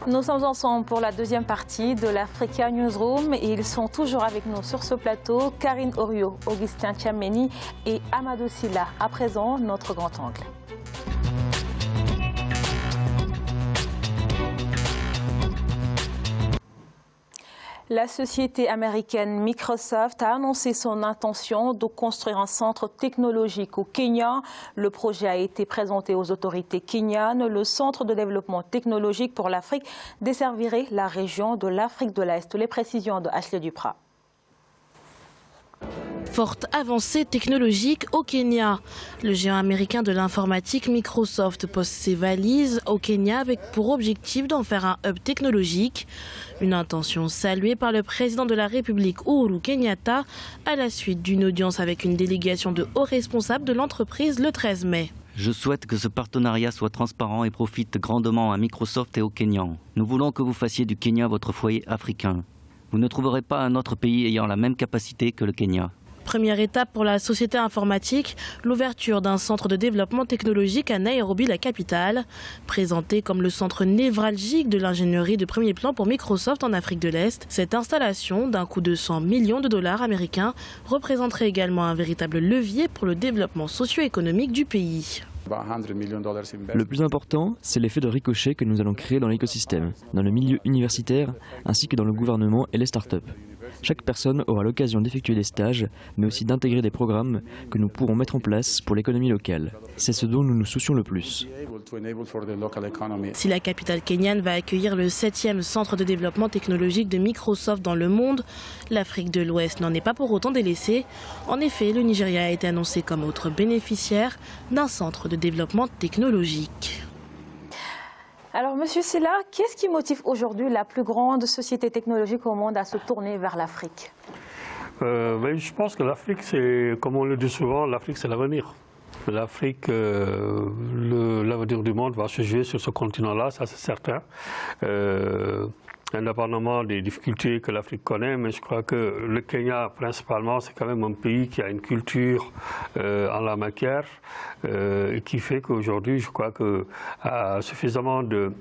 Nous sommes ensemble pour la deuxième partie de l'Africa Newsroom et ils sont toujours avec nous sur ce plateau, Karine Orio, Augustin Tchouameni et Amadou Sylla. À présent, notre grand angle. La société américaine Microsoft a annoncé son intention de construire un centre technologique au Kenya. Le projet a été présenté aux autorités kenyanes. Le centre de développement technologique pour l'Afrique desservirait la région de l'Afrique de l'Est. Les précisions de Ashley Duprat. Forte avancée technologique au Kenya. Le géant américain de l'informatique Microsoft pose ses valises au Kenya avec pour objectif d'en faire un hub technologique. Une intention saluée par le président de la République Uhuru Kenyatta à la suite d'une audience avec une délégation de hauts responsables de l'entreprise le 13 mai. Je souhaite que ce partenariat soit transparent et profite grandement à Microsoft et aux Kenyans. Nous voulons que vous fassiez du Kenya votre foyer africain. Vous ne trouverez pas un autre pays ayant la même capacité que le Kenya. Première étape pour la société informatique, l'ouverture d'un centre de développement technologique à Nairobi, la capitale. Présenté comme le centre névralgique de l'ingénierie de premier plan pour Microsoft en Afrique de l'Est, cette installation, d'un coût de 100 millions de dollars américains, représenterait également un véritable levier pour le développement socio-économique du pays. Le plus important, c'est l'effet de ricochet que nous allons créer dans l'écosystème, dans le milieu universitaire, ainsi que dans le gouvernement et les startups. Chaque personne aura l'occasion d'effectuer des stages, mais aussi d'intégrer des programmes que nous pourrons mettre en place pour l'économie locale. C'est ce dont nous nous soucions le plus. Si la capitale kenyane va accueillir le 7e centre de développement technologique de Microsoft dans le monde, l'Afrique de l'Ouest n'en est pas pour autant délaissée. En effet, le Nigeria a été annoncé comme autre bénéficiaire d'un centre de développement technologique. Alors, Monsieur Sylla, qu'est-ce qui motive aujourd'hui la plus grande société technologique au monde à se tourner vers l'Afrique? Je pense que l'Afrique, c'est, comme on le dit souvent, l'Afrique c'est l'avenir. L'Afrique, l'avenir du monde va se jouer sur ce continent-là, ça c'est certain. Indépendamment des difficultés que l'Afrique connaît, mais je crois que le Kenya, principalement, c'est quand même un pays qui a une culture en la matière et qui fait qu'aujourd'hui, je crois qu'il a suffisamment de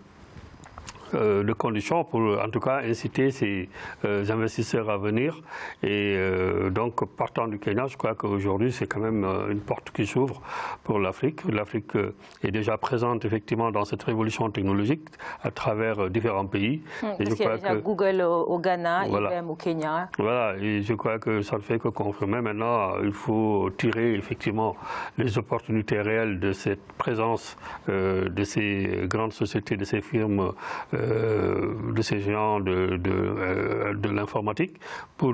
conditions pour en tout cas inciter ces investisseurs à venir. Et donc partant du Kenya, je crois qu'aujourd'hui c'est quand même une porte qui s'ouvre pour l'Afrique. L'Afrique est déjà présente effectivement dans cette révolution technologique à travers différents pays. Parce qu'il y a déjà Google au Ghana, voilà. IBM au Kenya. Voilà, et je crois que ça ne fait que confirmer. Maintenant, il faut tirer effectivement les opportunités réelles de cette présence de ces grandes sociétés, de ces firmes, de ces géants de l'informatique pour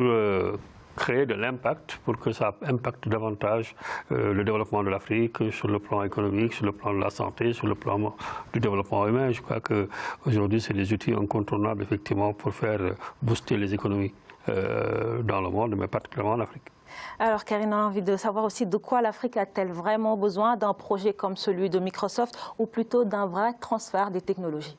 créer de l'impact, pour que ça impacte davantage le développement de l'Afrique sur le plan économique, sur le plan de la santé, sur le plan du développement humain. Je crois qu'aujourd'hui, c'est des outils incontournables effectivement pour faire booster les économies dans le monde, mais particulièrement en Afrique. Alors Karine, on a envie de savoir aussi de quoi l'Afrique a-t-elle vraiment besoin d'un projet comme celui de Microsoft ou plutôt d'un vrai transfert des technologies?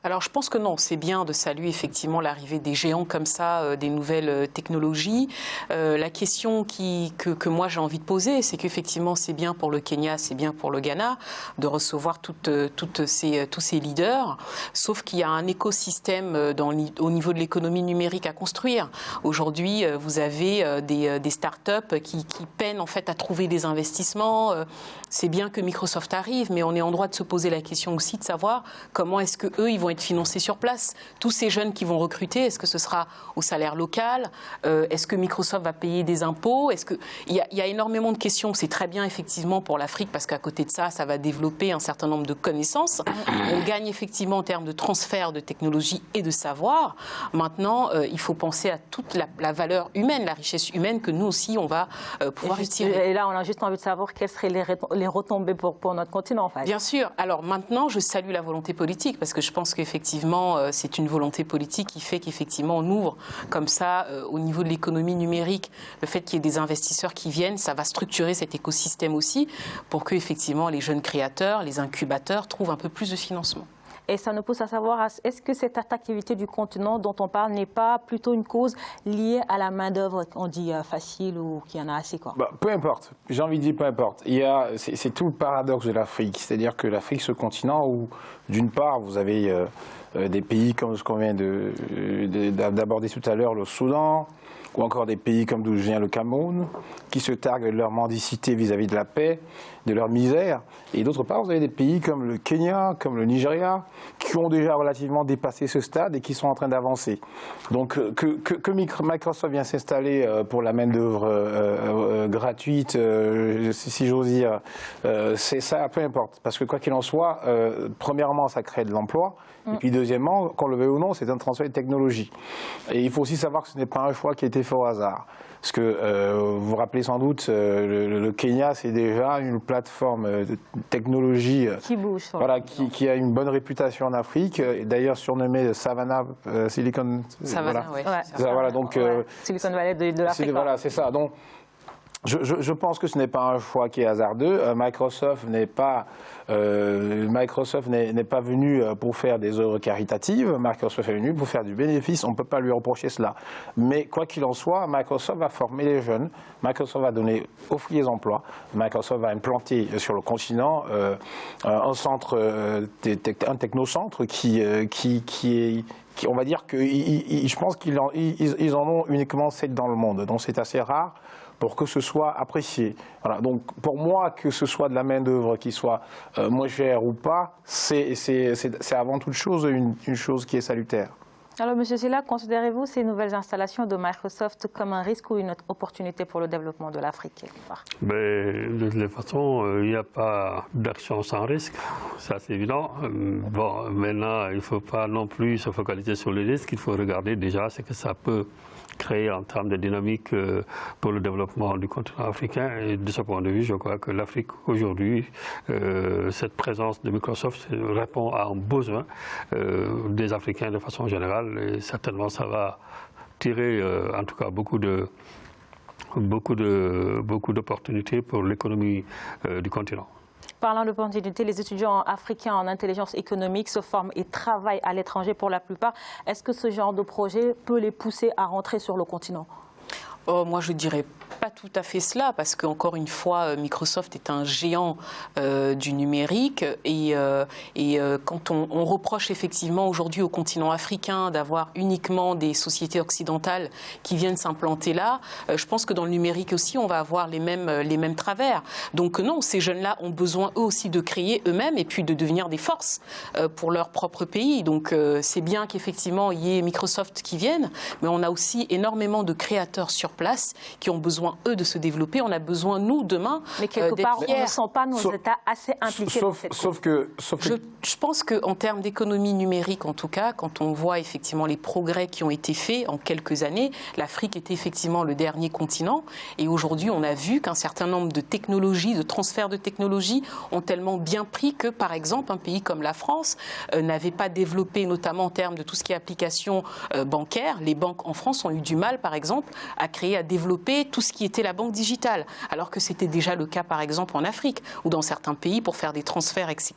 Alors je pense que non, c'est bien de saluer effectivement l'arrivée des géants comme ça, des nouvelles technologies. La question que moi j'ai envie de poser, c'est qu'effectivement c'est bien pour le Kenya, c'est bien pour le Ghana de recevoir tous ces leaders, sauf qu'il y a un écosystème au niveau de l'économie numérique à construire. Aujourd'hui, vous avez des startups qui peinent en fait à trouver des investissements. C'est bien que Microsoft arrive, mais on est en droit de se poser la question aussi de savoir comment est-ce que eux ils vont être financés sur place. Tous ces jeunes qui vont recruter, est-ce que ce sera au salaire local? Est-ce que Microsoft va payer des impôts? Il y a énormément de questions. C'est très bien effectivement pour l'Afrique parce qu'à côté de ça, ça va développer un certain nombre de connaissances. On gagne effectivement en termes de transfert de technologie et de savoir. Maintenant, il faut penser à toute la valeur humaine, la richesse humaine que nous aussi on va pouvoir retirer. Et là, on a juste envie de savoir quelles seraient les retombées pour notre continent en fait. Bien sûr. Alors maintenant, je salue la volonté politique parce que je pense qu'effectivement, c'est une volonté politique qui fait qu'effectivement, on ouvre comme ça au niveau de l'économie numérique. Le fait qu'il y ait des investisseurs qui viennent, ça va structurer cet écosystème aussi pour que effectivement les jeunes créateurs, les incubateurs trouvent un peu plus de financement. Et ça nous pousse à savoir, est-ce que cette attractivité du continent dont on parle n'est pas plutôt une cause liée à la main-d'œuvre, on dit facile ou qu'il y en a assez quoi? Peu importe, j'ai envie de dire peu importe. C'est tout le paradoxe de l'Afrique, c'est-à-dire que l'Afrique, ce continent où d'une part vous avez des pays comme ce qu'on vient d'aborder tout à l'heure, le Soudan, ou encore des pays comme d'où vient le Cameroun, qui se targuent de leur mendicité vis-à-vis de la paix, de leur misère. Et d'autre part, vous avez des pays comme le Kenya, comme le Nigeria, qui ont déjà relativement dépassé ce stade et qui sont en train d'avancer. Donc que Microsoft vient s'installer pour la main-d'œuvre gratuite, si j'ose dire, c'est ça, peu importe. Parce que quoi qu'il en soit, premièrement, ça crée de l'emploi. Et puis deuxièmement, qu'on le veuille ou non, c'est un transfert de technologie. Et il faut aussi savoir que ce n'est pas un choix qui a été fait au hasard. Parce que vous vous rappelez sans doute, le Kenya, c'est déjà une plateforme de technologie qui bouge, voilà, qui a une bonne réputation en Afrique, d'ailleurs surnommée Savannah Silicon. Savannah, voilà. Ouais. Voilà, donc, Silicon Valley de l'Afrique. Voilà, c'est ça. Donc, je pense que ce n'est pas un choix qui est hasardeux. Microsoft n'est pas venu pour faire des œuvres caritatives. Microsoft est venu pour faire du bénéfice. On ne peut pas lui reprocher cela. Mais quoi qu'il en soit, Microsoft va former les jeunes. Microsoft va offrir des emplois. Microsoft va implanter sur le continent un centre, un technocentre qui est... on va dire que je pense qu'ils en ont uniquement 7 dans le monde. Donc c'est assez rare pour que ce soit apprécié. Voilà. Donc pour moi, que ce soit de la main-d'œuvre qui soit moins chère ou pas, c'est avant toute chose une chose qui est salutaire. Alors, M. Sylla, considérez-vous ces nouvelles installations de Microsoft comme un risque ou une opportunité pour le développement de l'Afrique quelque part? Mais de toute façon, il n'y a pas d'action sans risque, ça c'est évident. Bon, maintenant, il ne faut pas non plus se focaliser sur les risques, il faut regarder déjà ce que ça peut créer en termes de dynamique pour le développement du continent africain. Et de ce point de vue, je crois que l'Afrique aujourd'hui, cette présence de Microsoft répond à un besoin des Africains de façon générale. Et certainement, ça va tirer, en tout cas, beaucoup d'opportunités pour l'économie du continent. Parlant d'opportunités, les étudiants africains en intelligence économique se forment et travaillent à l'étranger pour la plupart. Est-ce que ce genre de projet peut les pousser à rentrer sur le continent? Moi, je dirais pas tout à fait cela, parce qu'encore une fois, Microsoft est un géant du numérique et quand on reproche effectivement aujourd'hui au continent africain d'avoir uniquement des sociétés occidentales qui viennent s'implanter là, je pense que dans le numérique aussi, on va avoir les mêmes travers. Donc non, ces jeunes-là ont besoin eux aussi de créer eux-mêmes et puis de devenir des forces pour leur propre pays. Donc c'est bien qu'effectivement il y ait Microsoft qui vienne, mais on a aussi énormément de créateurs sur place qui ont besoin, eux, de se développer. On a besoin, nous, demain, mais quelque part, on ne sent pas nos États assez impliqués dans cette cause. Je pense qu'en termes d'économie numérique, en tout cas, quand on voit effectivement les progrès qui ont été faits en quelques années, l'Afrique était effectivement le dernier continent. Et aujourd'hui, on a vu qu'un certain nombre de technologies, de transferts de technologies ont tellement bien pris que, par exemple, un pays comme la France n'avait pas développé, notamment en termes de tout ce qui est application bancaire. Les banques en France ont eu du mal, par exemple, à créer, à développer tout ce qui était la banque digitale, alors que c'était déjà le cas par exemple en Afrique ou dans certains pays pour faire des transferts, etc.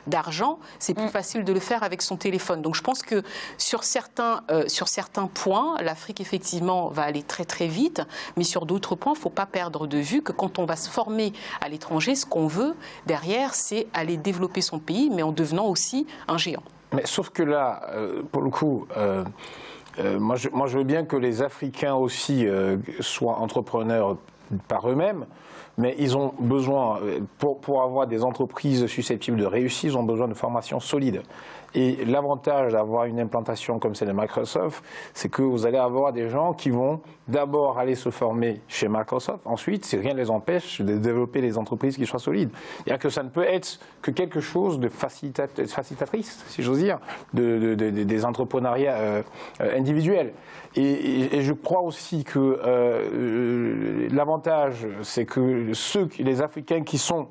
d'argent, c'est plus facile de le faire avec son téléphone. Donc je pense que sur certains points, l'Afrique effectivement va aller très très vite, mais sur d'autres points, il ne faut pas perdre de vue que quand on va se former à l'étranger, ce qu'on veut derrière, c'est aller développer son pays, mais en devenant aussi un géant. Mais sauf que là, pour le coup... moi, je veux bien que les Africains aussi soient entrepreneurs par eux-mêmes, mais ils ont besoin, pour avoir des entreprises susceptibles de réussir, ils ont besoin de formation solide. Et l'avantage d'avoir une implantation comme celle de Microsoft, c'est que vous allez avoir des gens qui vont d'abord aller se former chez Microsoft. Ensuite, si rien ne les empêche de développer des entreprises qui soient solides. C'est-à-dire que ça ne peut être que quelque chose de facilitatrice, si j'ose dire, des entrepreneuriats individuels. Et je crois aussi que l'avantage, c'est que les Africains qui sont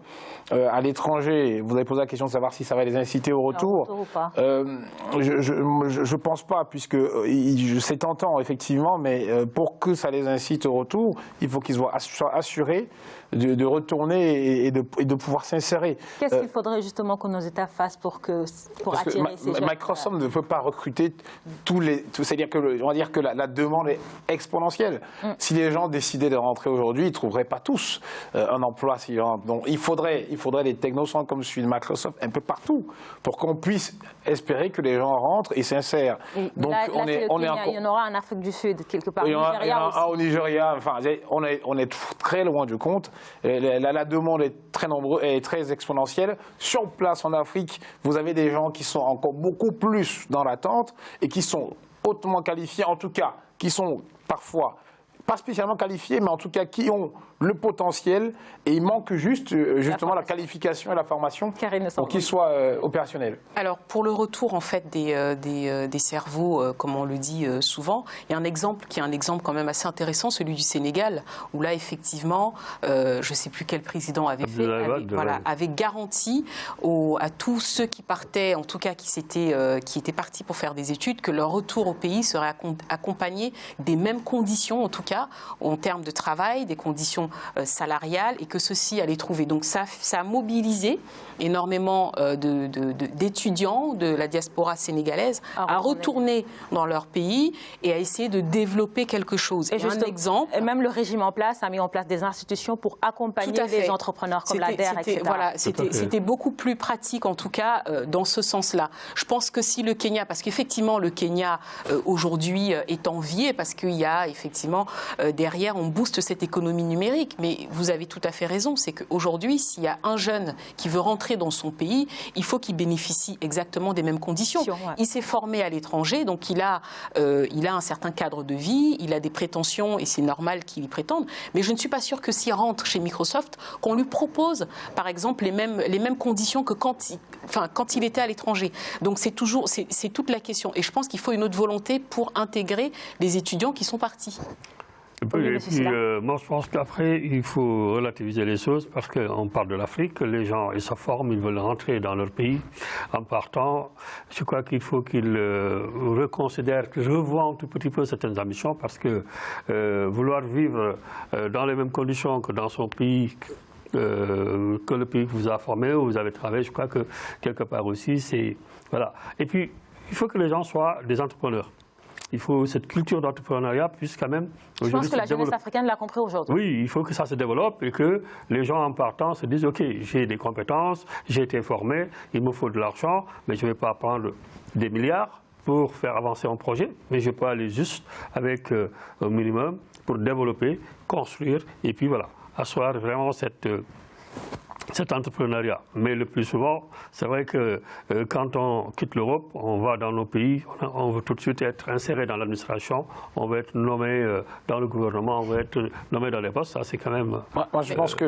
à l'étranger, vous avez posé la question de savoir si ça va les inciter au retour. Je pense pas, puisque c'est tentant effectivement, mais pour que ça les incite au retour, il faut qu'ils soient assurés de retourner et de pouvoir s'insérer. Qu'est-ce qu'il faudrait justement que nos États fassent pour attirer ces jeunes? Microsoft ne peut pas recruter c'est-à-dire que on va dire que la demande est exponentielle. Si les gens décidaient de rentrer aujourd'hui, ils ne trouveraient pas tous. un emploi. Donc il faudrait des technocentres comme celui de Microsoft un peu partout pour qu'on puisse espérer que les gens rentrent et s'insèrent. Donc il y en aura en Afrique du Sud quelque part. Il y en a au Nigeria. Enfin, on est très loin du compte. La demande est très nombreuse et très exponentielle. Sur place en Afrique, vous avez des gens qui sont encore beaucoup plus dans l'attente et qui sont hautement qualifiés, en tout cas, qui sont parfois pas spécialement qualifiés, mais en tout cas qui ont le potentiel, et il manque justement la qualification et la formation pour qu'ils soient opérationnels. Alors pour le retour en fait des cerveaux, comme on le dit souvent, il y a un exemple qui est un exemple quand même assez intéressant, celui du Sénégal, où là effectivement, je ne sais plus quel président avait garanti à tous ceux qui partaient, en tout cas qui étaient partis pour faire des études, que leur retour au pays serait accompagné des mêmes conditions, en tout cas en termes de travail, des conditions salariales, et que ceux-ci allaient trouver. Donc ça a mobilisé énormément d'étudiants de la diaspora sénégalaise à retourner dans leur pays et à essayer de développer quelque chose. Et un exemple. Et même le régime en place a mis en place des institutions pour accompagner les entrepreneurs comme l'ADER, etc. Voilà, c'était beaucoup plus pratique en tout cas dans ce sens-là. Je pense que si le Kenya, parce qu'effectivement le Kenya aujourd'hui est envié parce qu'il y a effectivement derrière on booste cette économie numérique, mais vous avez tout à fait raison, c'est qu'aujourd'hui s'il y a un jeune qui veut rentrer dans son pays, il faut qu'il bénéficie exactement des mêmes conditions. Il s'est formé à l'étranger, donc il a un certain cadre de vie, il a des prétentions et c'est normal qu'il y prétende, mais je ne suis pas sûre que s'il rentre chez Microsoft, qu'on lui propose par exemple les mêmes conditions que quand il était à l'étranger. Donc c'est toute la question, et je pense qu'il faut une autre volonté pour intégrer les étudiants qui sont partis. Moi, je pense qu'après, il faut relativiser les choses parce qu'on parle de l'Afrique, les gens, ils se forment, ils veulent rentrer dans leur pays. En partant, je crois qu'il faut qu'ils reconsidèrent, qu'ils revoient un tout petit peu certaines ambitions parce que vouloir vivre dans les mêmes conditions que dans son pays, que le pays vous a formé, où vous avez travaillé, je crois que quelque part aussi, c'est... Voilà. Et puis, il faut que les gens soient des entrepreneurs. Il faut cette culture d'entrepreneuriat puisse quand même... Je pense que la jeunesse africaine l'a compris aujourd'hui. Oui, il faut que ça se développe et que les gens en partant se disent « Ok, j'ai des compétences, j'ai été formé, il me faut de l'argent, mais je ne vais pas prendre des milliards pour faire avancer un projet, mais je peux aller juste avec un minimum pour développer, construire et puis voilà, asseoir vraiment cet entrepreneuriat. Mais le plus souvent, c'est vrai que quand on quitte l'Europe, on va dans nos pays, on veut tout de suite être inséré dans l'administration, on veut être nommé dans le gouvernement, on veut être nommé dans les postes, ça c'est quand même... Moi je pense que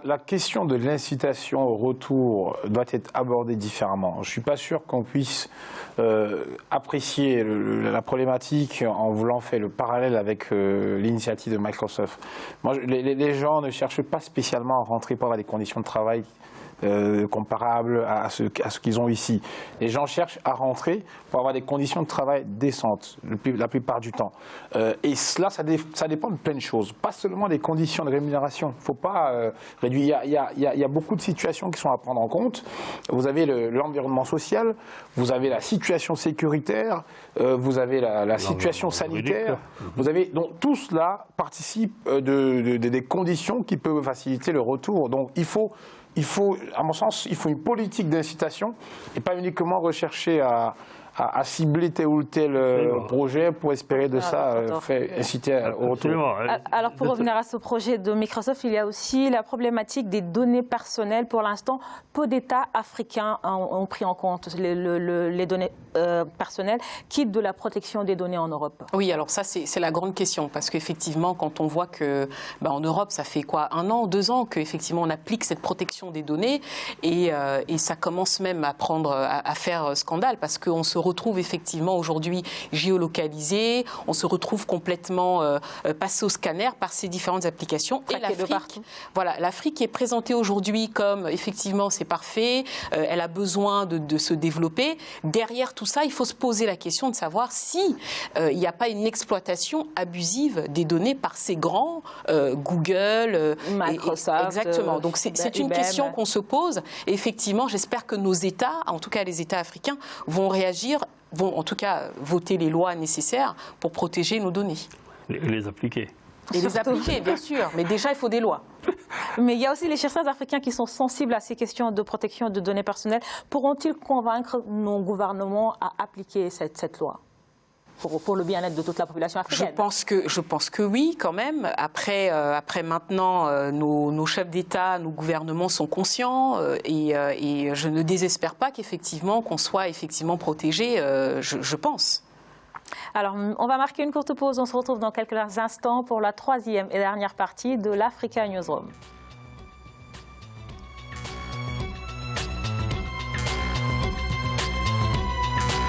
la question de l'incitation au retour doit être abordée différemment. Je ne suis pas sûr qu'on puisse apprécier la problématique en voulant faire le parallèle avec l'initiative de Microsoft. Moi, les gens ne cherchent pas spécialement à rentrer pour avoir des conditions de travail comparables à ce qu'ils ont ici. Les gens cherchent à rentrer pour avoir des conditions de travail décentes, la plupart du temps. Et cela, ça dépend de plein de choses. Pas seulement des conditions de rémunération. Il ne faut pas réduire. Il y a beaucoup de situations qui sont à prendre en compte. Vous avez l'environnement social, vous avez la situation sécuritaire, vous avez la situation sanitaire. Vous avez, donc tout cela participe des conditions qui peuvent faciliter le retour. Donc il faut, à mon sens, il faut une politique d'incitation et pas uniquement rechercher à cibler tel ou tel projet pour espérer de ça inciter au retour. Alors pour revenir à ce projet de Microsoft, il y a aussi la problématique des données personnelles. Pour l'instant, peu d'États africains ont pris en compte les données personnelles, quitte de la protection des données en Europe. Oui, alors ça c'est la grande question, parce qu'effectivement quand on voit que en Europe ça fait quoi, 1 an, 2 ans qu'effectivement on applique cette protection des données et ça commence même à faire scandale, parce qu'on se retrouve effectivement aujourd'hui géolocalisé, on se retrouve complètement passé au scanner par ces différentes applications. Et l'Afrique est présentée aujourd'hui comme effectivement c'est parfait, elle a besoin de se développer. Derrière tout ça, il faut se poser la question de savoir si il n'y a pas une exploitation abusive des données par ces grands Google, Microsoft. Exactement. Donc c'est une question qu'on se pose. Et effectivement, j'espère que nos États, en tout cas les États africains, vont réagir, vont en tout cas voter les lois nécessaires pour protéger nos données. Les appliquer. Et les appliquer, bien sûr. Mais déjà, il faut des lois. Mais il y a aussi les chercheurs africains qui sont sensibles à ces questions de protection de données personnelles. Pourront-ils convaincre nos gouvernements à appliquer cette loi pour le bien-être de toute la population africaine? Je pense que oui, quand même. Après maintenant, nos chefs d'État, nos gouvernements sont conscients et je ne désespère pas qu'effectivement, qu'on soit effectivement protégé, je pense. Alors, on va marquer une courte pause. On se retrouve dans quelques instants pour la troisième et dernière partie de l'Africa Newsroom.